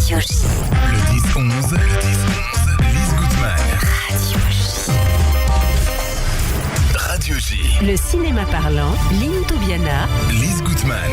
Radio J. Le 10-11, Lise Gutmann. Radio J. Le cinéma parlant, Lynn Toubiana. Lise Gutmann.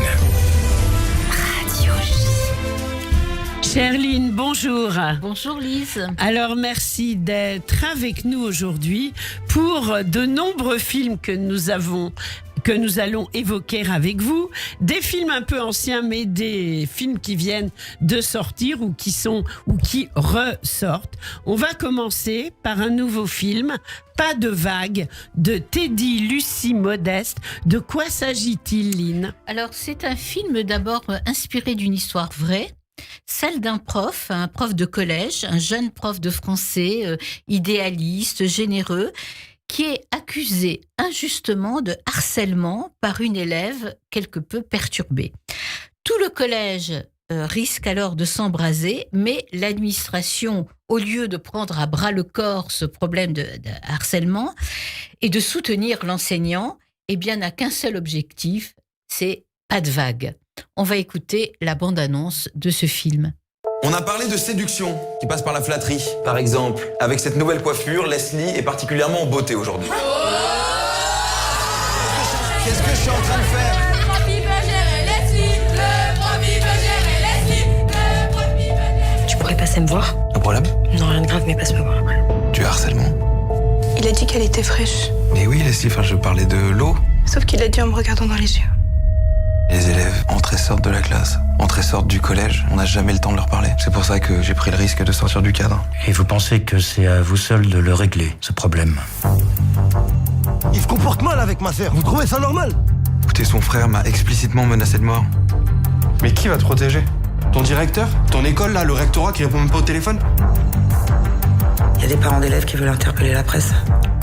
Radio J. Chère Lynn, bonjour. Bonjour Lise. Alors merci d'être avec nous aujourd'hui pour de nombreux films que nous allons évoquer avec vous. Des films un peu anciens, mais des films qui viennent de sortir ou qui ressortent. On va commencer par un nouveau film, Pas de vague, de Teddy Lucie Modeste. De quoi s'agit-il, Lynn ? Alors c'est un film d'abord inspiré d'une histoire vraie, celle d'un prof, un prof de collège, un jeune prof de français, idéaliste, généreux, qui est accusé injustement de harcèlement par une élève quelque peu perturbée. Tout le collège risque alors de s'embraser, mais l'administration, au lieu de prendre à bras le corps ce problème de harcèlement et de soutenir l'enseignant, eh bien n'a qu'un seul objectif, c'est pas de vague. On va écouter la bande-annonce de ce film. On a parlé de séduction, qui passe par la flatterie. Par exemple, avec cette nouvelle coiffure, Leslie est particulièrement en beauté aujourd'hui. Qu'est-ce que je suis en train de faire ? Tu pourrais passer me voir? Un problème ? Non, rien de grave, mais passe me voir après. Du harcèlement. Il a dit qu'elle était fraîche. Mais oui, Leslie, je parlais de l'eau. Sauf qu'il a dit en me regardant dans les yeux. Les élèves entrent et sortent de la classe, entrent et sortent du collège. On n'a jamais le temps de leur parler. C'est pour ça que j'ai pris le risque de sortir du cadre. Et vous pensez que c'est à vous seul de le régler, ce problème? Il se comporte mal avec ma sœur. Vous trouvez ça normal? Écoutez, son frère m'a explicitement menacé de mort. Mais qui va te protéger? Ton directeur? Ton école, là, le rectorat qui répond même pas au téléphone? Il y a des parents d'élèves qui veulent interpeller la presse.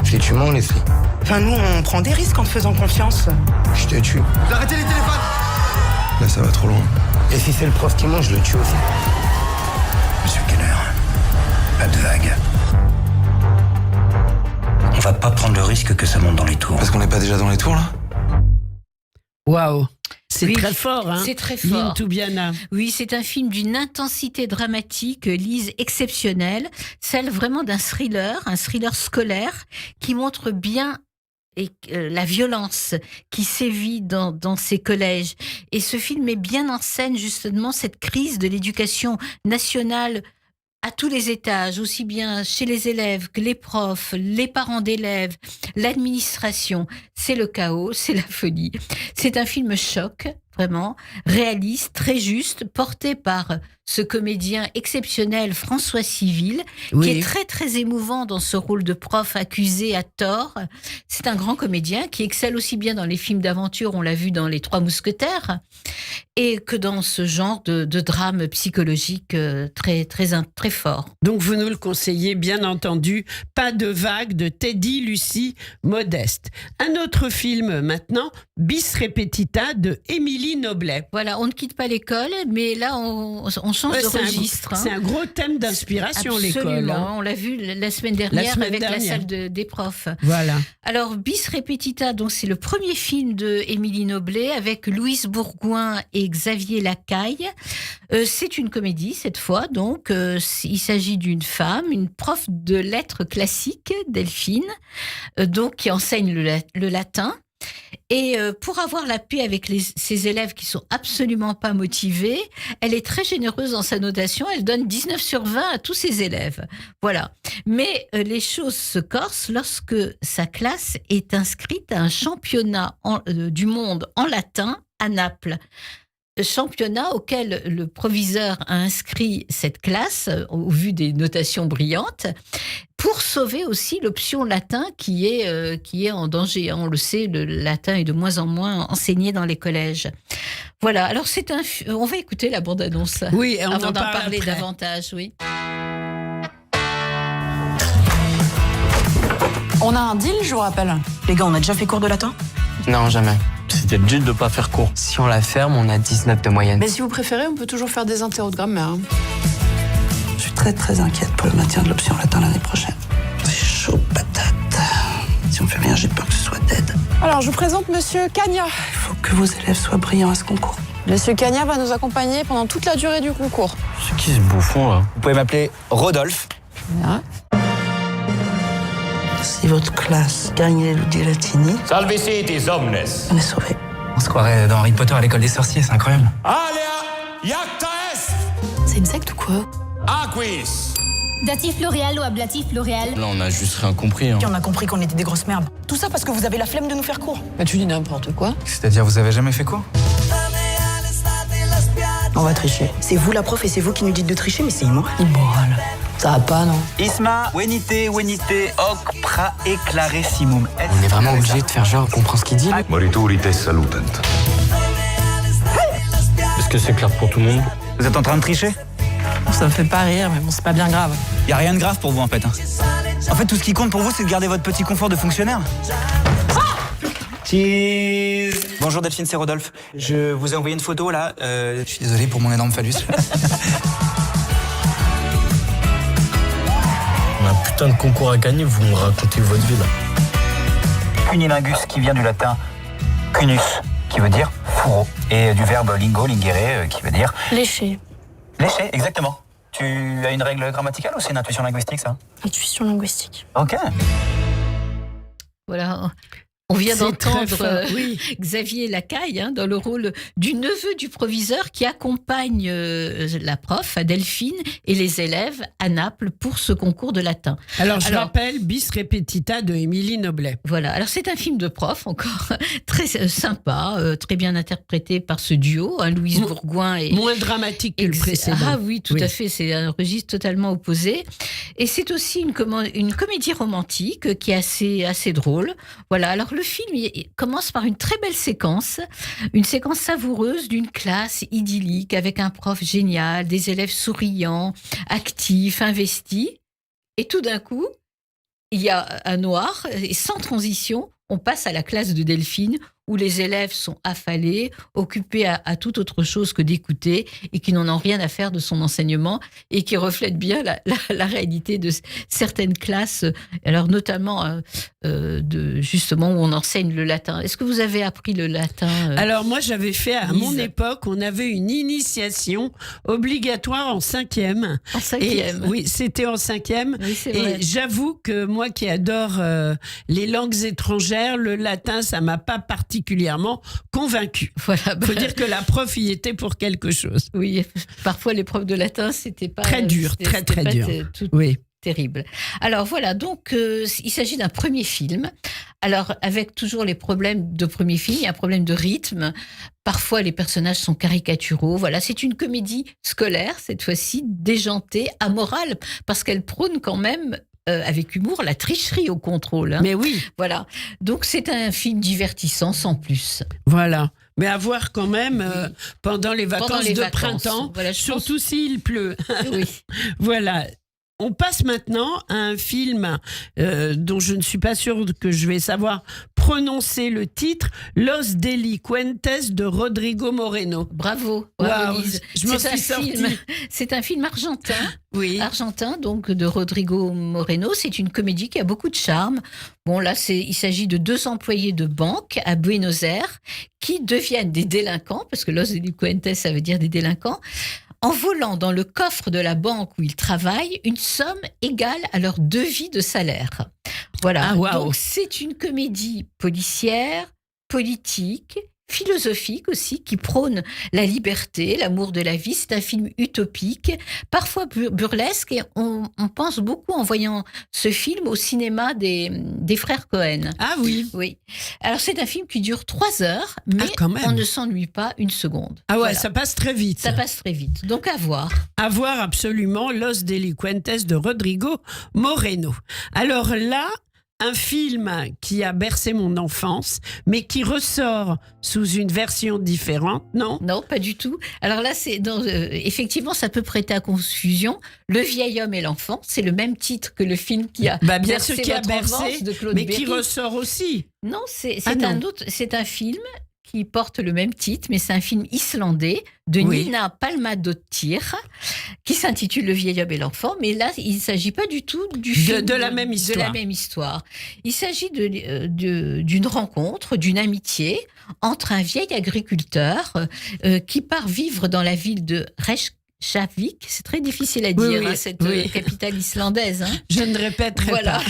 Si tu mens, Leslie, Enfin, nous, on prend des risques en te faisant confiance. je te tue. Vous arrêtez les téléphones! Là, ça va trop loin. Et si c'est le prof qui ment, je le tue aussi. Monsieur Keller, pas de vague. On va pas prendre le risque que ça monte dans les tours. Parce qu'on n'est pas déjà dans les tours, là ? Waouh, c'est Oui, très fort, hein. c'est très Lynn fort. Toubiana. Oui, c'est un film d'une intensité dramatique, Lise, exceptionnelle, celle vraiment d'un un thriller scolaire qui montre bien la violence qui sévit dans ces collèges. Et ce film met bien en scène justement cette crise de l'éducation nationale à tous les étages, aussi bien chez les élèves que les profs, les parents d'élèves, l'administration. C'est le chaos, c'est la folie. C'est un film choc, vraiment, réaliste, très juste, porté par ce comédien exceptionnel François Civil, Oui. qui est très très émouvant dans ce rôle de prof accusé à tort. C'est un grand comédien qui excelle aussi bien dans les films d'aventure, on l'a vu dans Les Trois Mousquetaires, et que dans ce genre de drame psychologique très fort. Donc vous nous le conseillez, bien entendu, Pas de vague de Teddy Lucie Modeste. Un autre film maintenant, Bis Repetita de Émilie Noblet. Voilà, on ne quitte pas l'école, mais là on change Ouais, de c'est registre. c'est un gros thème d'inspiration, l'école. Absolument, hein. on l'a vu la semaine dernière semaine avec dernière. la salle des profs. Voilà. Alors, Bis Repetita, donc c'est le premier film de Émilie Noblet avec Louise Bourgoin et Xavier Lacaille. C'est une comédie cette fois, donc il s'agit d'une femme, une prof de lettres classiques, Delphine, donc qui enseigne le latin. Et pour avoir la paix avec ses élèves qui sont absolument pas motivés, elle est très généreuse dans sa notation. Elle donne 19 sur 20 à tous ses élèves. Voilà. Mais les choses se corsent lorsque sa classe est inscrite à un championnat du monde en latin à Naples. Championnat auquel le proviseur a inscrit cette classe au vu des notations brillantes pour sauver aussi l'option latin qui est en danger. On le sait, le latin est de moins en moins enseigné dans les collèges. Voilà, alors on va écouter la bande-annonce Oui, et on avant en d'en parle parler après. davantage. Oui. On a un deal, je vous rappelle. Les gars, on a déjà fait cours de latin? Non, jamais. C'était le deal de pas faire court. Si on la ferme, on a 19 de moyenne. Mais si vous préférez, on peut toujours faire des interros de grammaire. hein. Je suis très inquiète pour le maintien de l'option latin l'année prochaine. C'est chaud patate. Si on fait rien, j'ai peur que ce soit dead. Alors, je vous présente Monsieur Cagna. Il faut que vos élèves soient brillants à ce concours. Monsieur Cagnard va nous accompagner pendant toute la durée du concours. C'est qui ce bouffon là? Vous pouvez m'appeler Rodolphe. Si votre classe gagne les Ludi Latini, Salvese tes omnes. on est sauvés. On se croirait dans Harry Potter à l'école des sorciers, c'est incroyable. Alea iacta est. C'est une secte ou quoi? Aquis. Datif L'Oréal ou ablatif L'Oréal. Là, on a juste rien compris. Hein. On a compris qu'on était des grosses merdes. Tout ça parce que vous avez la flemme de nous faire cours. Mais tu dis n'importe quoi. C'est-à-dire, vous avez jamais fait quoi? On va tricher. C'est vous la prof et c'est vous qui nous dites de tricher, mais c'est immoral. Immoral. Ça va pas, non? Isma, venite, hoc pra eclaressimum. On est vraiment obligé de faire genre qu'on comprend ce qu'il dit. Là. Moriturites salutant. Est-ce que c'est clair pour tout le monde? Vous êtes en train de tricher? Ça me fait pas rire, mais bon, c'est pas bien grave. Y a rien de grave pour vous en fait. En fait, tout ce qui compte pour vous, c'est de garder votre petit confort de fonctionnaire. Cheese. Bonjour Delphine, c'est Rodolphe. Je vous ai envoyé une photo là. Je suis désolé pour mon énorme phallus. On a un putain de concours à gagner, vous me racontez votre vie là. Cunilingus qui vient du latin cunus, qui veut dire fourreau, et du verbe lingo, lingere, qui veut dire Lécher. lécher, exactement. Tu as une règle grammaticale ou c'est une intuition linguistique ça? Intuition linguistique. Ok. Voilà. On vient C'est très d'entendre fort, oui. Xavier Lacaille dans le rôle du neveu du proviseur qui accompagne la prof, Delphine, et les élèves à Naples pour ce concours de latin. Alors, je rappelle Bis Repetita de Émilie Noblet. Voilà, alors c'est un film de prof encore très sympa, très bien interprété par ce duo, Louise Bourgoin et... Moins dramatique que le précédent. Ah oui, tout à fait, c'est un registre totalement opposé. Et c'est aussi une comédie romantique qui est assez drôle. Voilà, alors le film il commence par une très belle séquence, une séquence savoureuse d'une classe idyllique avec un prof génial, des élèves souriants, actifs, investis. Et tout d'un coup, il y a un noir et sans transition, on passe à la classe de Delphine où les élèves sont affalés, occupés à toute autre chose que d'écouter et qui n'en ont rien à faire de son enseignement et qui reflètent bien la réalité de certaines classes, alors notamment justement où on enseigne le latin. Est-ce que vous avez appris le latin Alors moi j'avais fait, à Lise. mon époque, on avait une initiation obligatoire en 5e. En 5e. Oui, c'était en 5e. Oui, c'est vrai. Et j'avoue que moi qui adore les langues étrangères, le latin, ça m'a pas particulièrement convaincue. Voilà. Faut dire que la prof y était pour quelque chose. Oui, parfois les profs de latin, c'était pas... Très dur, très c'était pas dur. tout Oui. terrible. Alors voilà, donc il s'agit d'un premier film. Alors avec toujours les problèmes de premier film, il y a un problème de rythme. Parfois les personnages sont caricaturaux. Voilà, c'est une comédie scolaire, cette fois-ci déjantée, amorale, parce qu'elle prône quand même avec humour la tricherie au contrôle. Hein. Mais oui. Voilà. Donc c'est un film divertissant sans plus. Voilà. Mais à voir quand même pendant les vacances de vacances. printemps, Voilà, surtout s'il pleut. Oui. Voilà. On passe maintenant à un film dont je ne suis pas sûre que je vais savoir prononcer le titre, Los Delincuentes de Rodrigo Moreno. Bravo, Wow, Lise. je m'en suis sortie. C'est un film argentin. Oui. Argentin, donc de Rodrigo Moreno. C'est une comédie qui a beaucoup de charme. Bon, là, il s'agit de 2 employés de banque à Buenos Aires qui deviennent des délinquants, parce que Los Delincuentes, ça veut dire des délinquants, en volant dans le coffre de la banque où ils travaillent une somme égale à leur devis de salaire. Voilà. Ah, wow. Donc, c'est une comédie policière, politique, philosophique aussi, qui prône la liberté, l'amour de la vie. C'est un film utopique, parfois burlesque, et on pense beaucoup en voyant ce film au cinéma des frères Cohen. Ah oui. Oui. Alors c'est un film qui dure 3 heures, mais quand même. on ne s'ennuie pas une seconde. Ah ouais, Voilà. ça passe très vite. Ça passe très vite. Donc à voir. À voir absolument Los Delincuentes de Rodrigo Moreno. Alors là, un film qui a bercé mon enfance, mais qui ressort sous une version différente, non? Non, pas du tout. Alors là, effectivement, ça peut prêter à confusion. Le vieil homme et l'enfant, c'est le même titre que le film qui a bien bercé sûr qui a votre enfance bercé, de Claude mais Berry. qui ressort aussi. Non, c'est Ah non. un autre. C'est un film qui porte le même titre, mais c'est un film islandais de Nina Palmadottir qui s'intitule Le vieil homme et l'enfant. Mais là, il ne s'agit pas du tout du film de la même histoire. De la même histoire. Il s'agit d'une rencontre, d'une amitié entre un vieil agriculteur qui part vivre dans la ville de Reykjavik, c'est très difficile à dire, cette capitale islandaise. Je ne répéterai pas.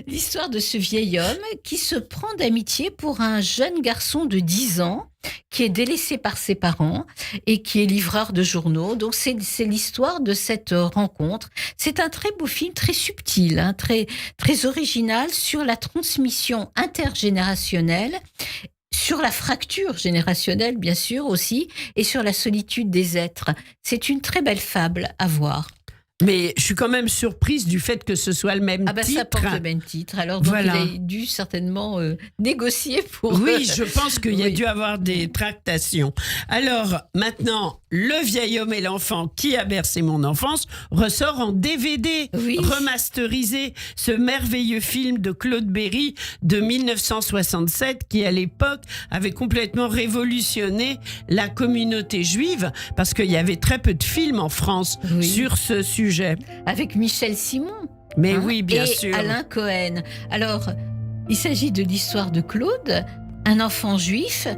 L'histoire de ce vieil homme qui se prend d'amitié pour un jeune garçon de 10 ans qui est délaissé par ses parents et qui est livreur de journaux. Donc c'est l'histoire de cette rencontre. C'est un très beau film, très subtil, très, très original sur la transmission intergénérationnelle, sur la fracture générationnelle, bien sûr, aussi, et sur la solitude des êtres. C'est une très belle fable à voir. Mais je suis quand même surprise du fait que ce soit le même titre. Ça porte le même titre. Alors, donc, il a dû certainement négocier pour... Oui, je pense qu'il y a dû avoir des tractations. Alors, maintenant, Le vieil homme et l'enfant qui a bercé mon enfance ressort en DVD, remasterisé. Ce merveilleux film de Claude Berry de 1967 qui, à l'époque, avait complètement révolutionné la communauté juive parce qu'il y avait très peu de films en France sur ce sujet. Avec Michel Simon. Mais oui, bien sûr. Et Alain Cohen. Alors, il s'agit de l'histoire de Claude, un enfant juif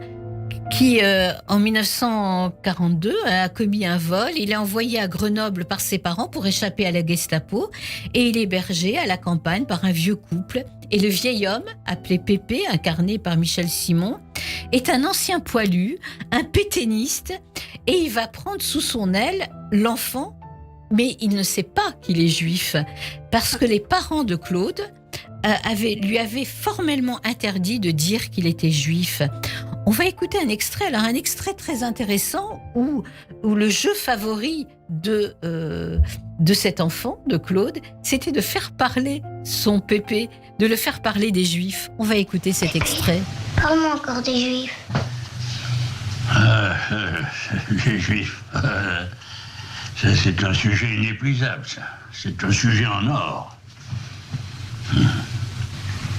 qui, en 1942, a commis un vol. Il est envoyé à Grenoble par ses parents pour échapper à la Gestapo et il est hébergé à la campagne par un vieux couple. Et le vieil homme, appelé Pépé, incarné par Michel Simon, est un ancien poilu, un pétainiste, et il va prendre sous son aile l'enfant, mais il ne sait pas qu'il est juif, parce que les parents de Claude lui avaient formellement interdit de dire qu'il était juif. On va écouter un extrait, alors un extrait très intéressant où le jeu favori de cet enfant, de Claude, c'était de faire parler son Pépé, de le faire parler des Juifs. On va écouter cet extrait. Parle-moi encore des Juifs. Les Juifs, ça, c'est un sujet inépuisable, ça. C'est un sujet en or.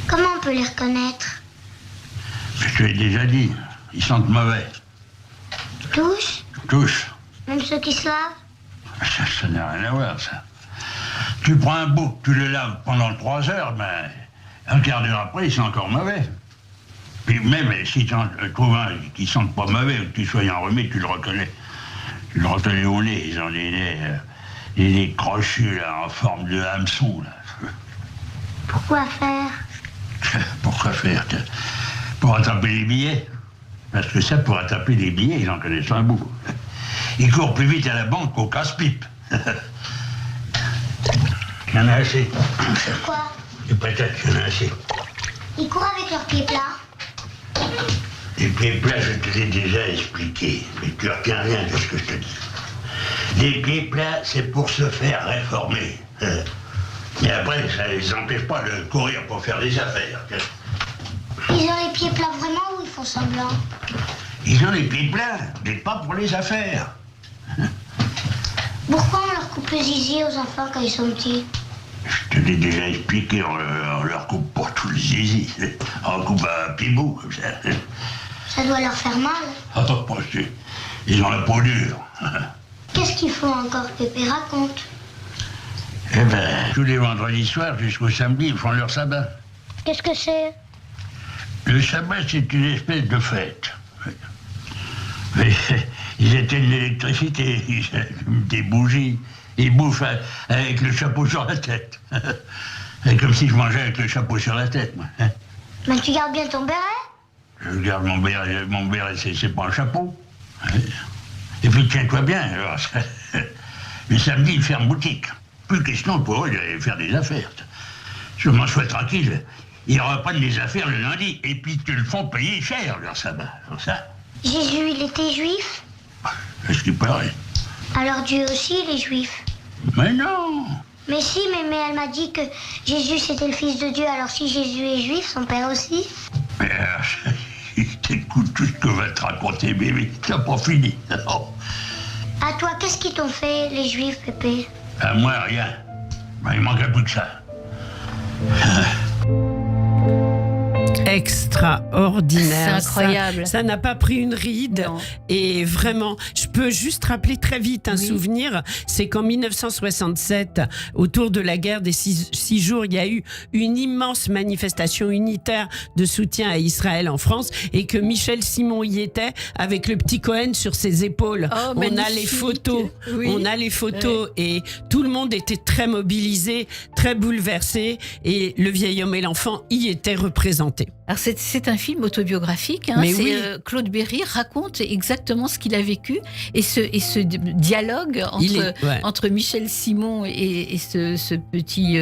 Comment on peut les reconnaître? Je te l'ai déjà dit, ils sentent mauvais. Tous? Tous. Même ceux qui se lavent? Ça n'a rien à voir, ça. Tu prends un bouc, tu le laves pendant 3 heures, mais un quart d'heure après, ils sont encore mauvais. Puis même si tu en trouves un qui ne sente pas mauvais, ou que tu sois enrhumé, tu le reconnais. Tu le reconnais au nez, ils ont des nez crochus, là, en forme de hameçon, là. Pourquoi faire? Pourquoi faire? Pour attraper les billets. Parce que ça, pour attraper les billets, ils en connaissent un bout. Ils courent plus vite à la banque qu'au casse-pipe. Il y en a assez. Quoi? Et peut-être qu'il y en a assez. Ils courent avec leurs pieds plats. Les pieds plats, je te l'ai déjà expliqué. Mais tu retiens rien de ce que je te dis. Les pieds plats, c'est pour se faire réformer. Mais après, ça ne les empêche pas de courir pour faire des affaires. Ils ont les pieds plats vraiment ou ils font semblant? Ils ont les pieds plats, mais pas pour les affaires. Pourquoi on leur coupe le zizi aux enfants quand ils sont petits? Je te l'ai déjà expliqué, on leur coupe pas tout le zizi. On coupe à petits bouts, comme ça. Ça doit leur faire mal. Ah, ils ont la peau dure. Qu'est-ce qu'ils font encore, Pépé? Raconte. Eh ben, tous les vendredis soirs jusqu'au samedi, ils font leur sabbat. Qu'est-ce que c'est? Le sabbat, c'est une espèce de fête. Mais ils éteignent l'électricité, ils allument des bougies, ils bouffent avec le chapeau sur la tête. C'est comme si je mangeais avec le chapeau sur la tête, moi. Mais tu gardes bien ton béret? Je garde mon béret, c'est pas un chapeau. Et puis tiens-toi bien, alors, le samedi, ils ferment boutique. Plus question pour eux de faire des affaires. Je m'en sois tranquille. Ils reprennent les affaires le lundi et puis te le font payer cher, leur sabbat. Comme ça. Jésus, il était juif? Est-ce qu'il paraît? Alors Dieu aussi, il est juif? Mais non! Mais si, mais elle m'a dit que Jésus, c'était le fils de Dieu. Alors si Jésus est juif, son père aussi? Mais t'écoutes tout ce que va te raconter, bébé. T'as pas fini. Non. À toi, qu'est-ce qu'ils t'ont fait, les juifs, Pépé? À moi, rien. Il manquerait plus que ça. Extraordinaire. C'est incroyable. Ça n'a pas pris une ride. Non. Et vraiment, je peux juste rappeler très vite un souvenir. C'est qu'en 1967, autour de la guerre des six jours, il y a eu une immense manifestation unitaire de soutien à Israël en France et que Michel Simon y était avec le petit Cohen sur ses épaules. Oh, on a magnifique. les photos. Oui. On a les photos et tout le monde était très mobilisé, très bouleversé et le vieil homme et l'enfant y étaient représentés. Alors c'est un film autobiographique. Mais oui. Claude Berry raconte exactement ce qu'il a vécu et ce dialogue entre Michel Simon et ce petit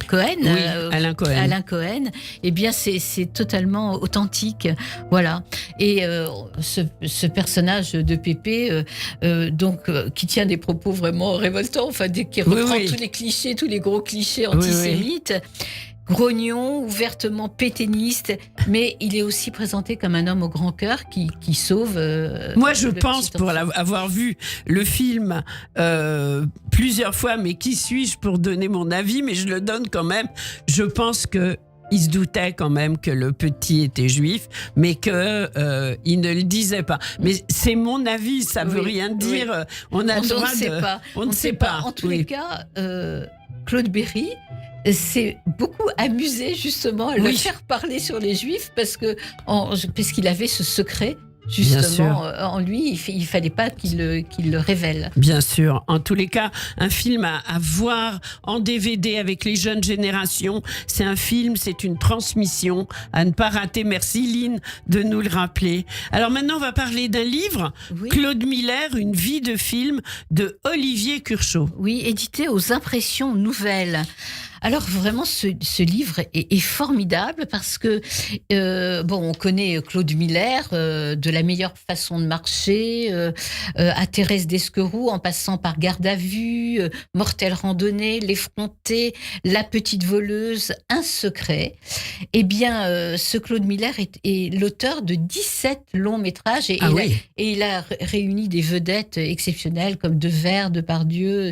Cohen, Alain Cohen. Eh bien c'est totalement authentique, voilà. Et ce personnage de Pépé, qui tient des propos vraiment révoltants, enfin qui reprend tous les clichés, tous les gros clichés antisémites. Grognon, ouvertement pétainiste, mais il est aussi présenté comme un homme au grand cœur qui sauve. Moi, je pense, pour avoir vu le film plusieurs fois, mais qui suis-je pour donner mon avis, mais je le donne quand même. Je pense que il se doutait quand même que le petit était juif, mais que il ne le disait pas. Mais c'est mon avis, ça veut rien dire. On a le droit on ne sait pas. En tous les cas, Claude Berry s'est beaucoup amusé justement à le faire parler sur les Juifs parce qu'il avait ce secret justement en lui. Il fallait pas qu'il le révèle. Bien sûr. En tous les cas, un film à voir en DVD avec les jeunes générations. C'est un film, c'est une transmission à ne pas rater. Merci Lynn de nous le rappeler. Alors maintenant, on va parler d'un livre, Claude Miller, Une vie de film de Olivier Curchod. Oui, édité aux Impressions Nouvelles. Alors vraiment, ce livre est formidable parce que on connaît Claude Miller de La meilleure façon de marcher à Thérèse d'Esquerou, en passant par Garde à vue, Mortelle randonnée, L'effronté, La petite voleuse, Un secret. Eh bien, ce Claude Miller est l'auteur de 17 longs métrages et il a réuni des vedettes exceptionnelles comme Devers, Depardieu,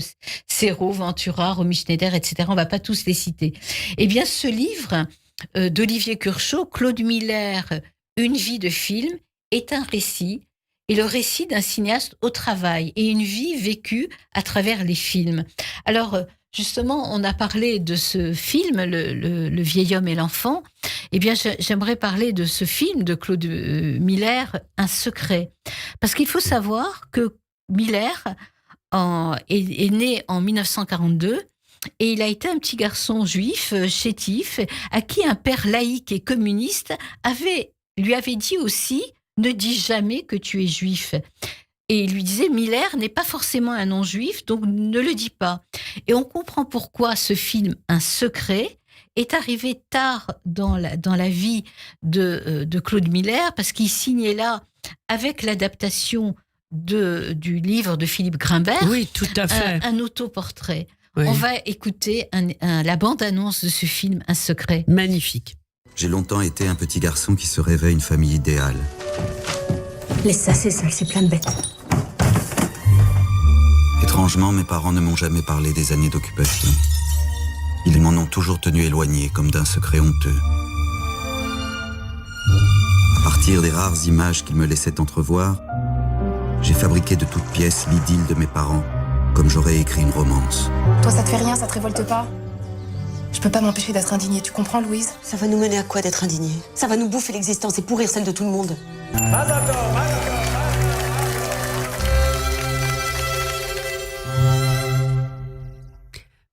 Serrault, Ventura, Romy Schneider, etc. On va pas tous les citer. Eh bien, ce livre d'Olivier Curchod, Claude Miller, Une vie de film, est un récit, et le récit d'un cinéaste au travail, et une vie vécue à travers les films. Alors, justement, on a parlé de ce film, le vieil homme et l'enfant. Eh bien, j'aimerais parler de ce film de Claude Miller, Un secret. Parce qu'il faut savoir que Miller est né en 1942, et il a été un petit garçon juif, chétif, à qui un père laïque et communiste lui avait dit aussi « Ne dis jamais que tu es juif ». Et il lui disait « Miller n'est pas forcément un non-juif, donc ne le dis pas ». Et on comprend pourquoi ce film « Un secret » est arrivé tard dans la vie de Claude Miller, parce qu'il signait là, avec l'adaptation du livre de Philippe Grimbert, tout à fait. Un autoportrait. On va écouter la bande-annonce de ce film, Un secret. Magnifique. J'ai longtemps été un petit garçon qui se rêvait une famille idéale. Laisse ça, c'est sale, c'est plein de bêtes. Étrangement, mes parents ne m'ont jamais parlé des années d'occupation. Ils m'en ont toujours tenu éloigné, comme d'un secret honteux. À partir des rares images qu'ils me laissaient entrevoir, j'ai fabriqué de toutes pièces l'idylle de mes parents, comme j'aurais écrit une romance. Toi, ça te fait rien, ça te révolte pas? Je peux pas m'empêcher d'être indignée, tu comprends, Louise? Ça va nous mener à quoi d'être indignés? Ça va nous bouffer l'existence et pourrir celle de tout le monde.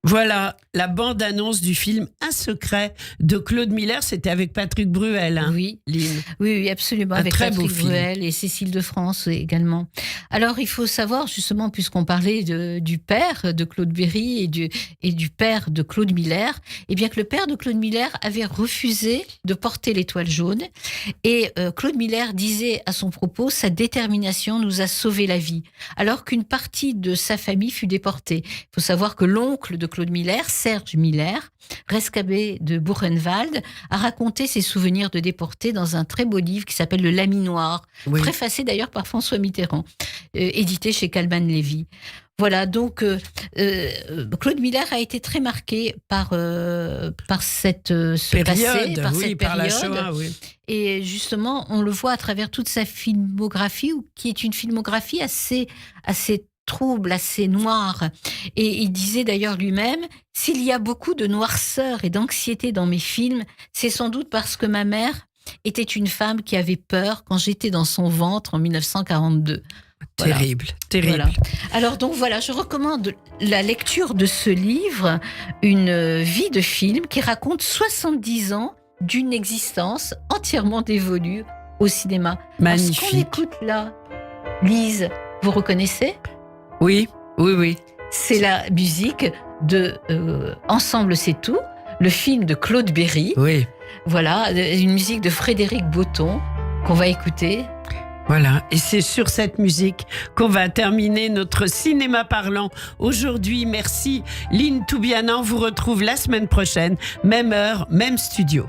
Voilà la bande-annonce du film Un secret de Claude Miller. C'était avec Patrick Bruel. Hein, Lynn. Oui, absolument. Avec Patrick Bruel et Cécile de France également. Alors, il faut savoir, justement, puisqu'on parlait du père de Claude Berry et du père de Claude Miller, eh bien que le père de Claude Miller avait refusé de porter l'étoile jaune. Et Claude Miller disait à son propos « Sa détermination nous a sauvé la vie », alors qu'une partie de sa famille fut déportée. Il faut savoir que l'oncle de Claude Claude Miller, Serge Miller, rescapé de Buchenwald, a raconté ses souvenirs de déporté dans un très beau livre qui s'appelle Le Laminoir, préfacé d'ailleurs par François Mitterrand, édité chez Calman Lévy. Voilà, donc Claude Miller a été très marqué par cette période, période. La Shoah, oui. Et justement, on le voit à travers toute sa filmographie, qui est une filmographie assez trouble, assez noire. Et il disait d'ailleurs lui-même, s'il y a beaucoup de noirceur et d'anxiété dans mes films, c'est sans doute parce que ma mère était une femme qui avait peur quand j'étais dans son ventre en 1942. Voilà. Terrible. Voilà. Alors donc voilà, je recommande la lecture de ce livre, Une vie de film, qui raconte 70 ans d'une existence entièrement dévolue au cinéma. Magnifique. Ce qu'on écoute là, Lise, vous reconnaissez ? Oui. C'est la musique de Ensemble c'est tout, le film de Claude Berry. Oui. Voilà, une musique de Frédéric Botton qu'on va écouter. Voilà, et c'est sur cette musique qu'on va terminer notre cinéma parlant aujourd'hui. Merci Lynn Toubiana, on vous retrouve la semaine prochaine, même heure, même studio.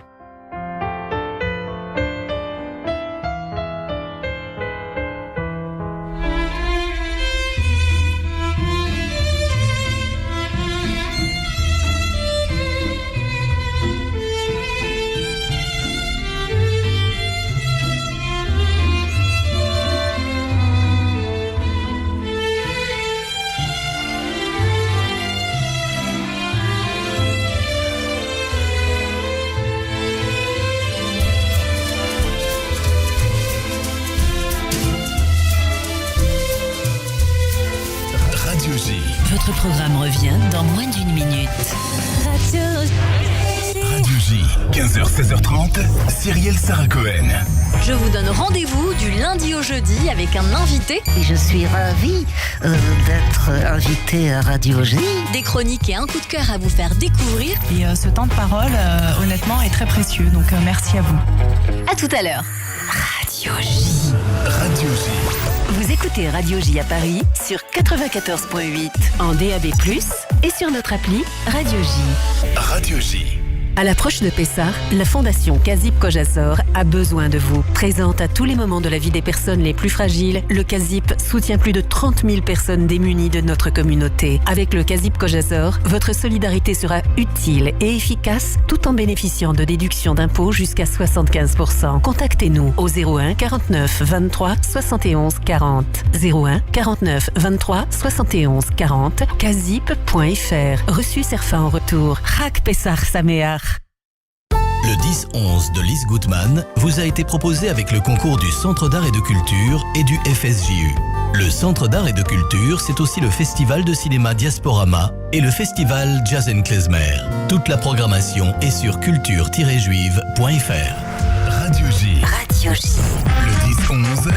Votre programme revient dans moins d'une minute. Radio J, 15h-16h30, Cyrielle Sarah Cohen. Je vous donne rendez-vous du lundi au jeudi avec un invité. Et je suis ravie d'être invitée à Radio J. Des chroniques et un coup de cœur à vous faire découvrir. Et ce temps de parole, honnêtement, est très précieux. Donc merci à vous. À tout à l'heure. Radio J. Radio J. Vous écoutez Radio J à Paris sur 94.8 en DAB+, et sur notre appli Radio J. Radio J. À l'approche de Pessah, la Fondation Kazip Kojasor a besoin de vous. Présente à tous les moments de la vie des personnes les plus fragiles, le Kazip soutient plus de 30 000 personnes démunies de notre communauté. Avec le Kazip Kojasor, votre solidarité sera utile et efficace tout en bénéficiant de déductions d'impôts jusqu'à 75%. Contactez-nous au 01 49 23 71 40. 01 49 23 71 40. Kazip.fr. Reçu Serfa en retour. Chag Pessah Sameach. Le 10-11 de Lise Gutmann vous a été proposé avec le concours du Centre d'art et de culture et du FSJU. Le Centre d'art et de culture, c'est aussi le Festival de cinéma Diasporama et le Festival Jazz & Klezmer. Toute la programmation est sur culture-juive.fr. Radio J. Radio J. Le 10-11.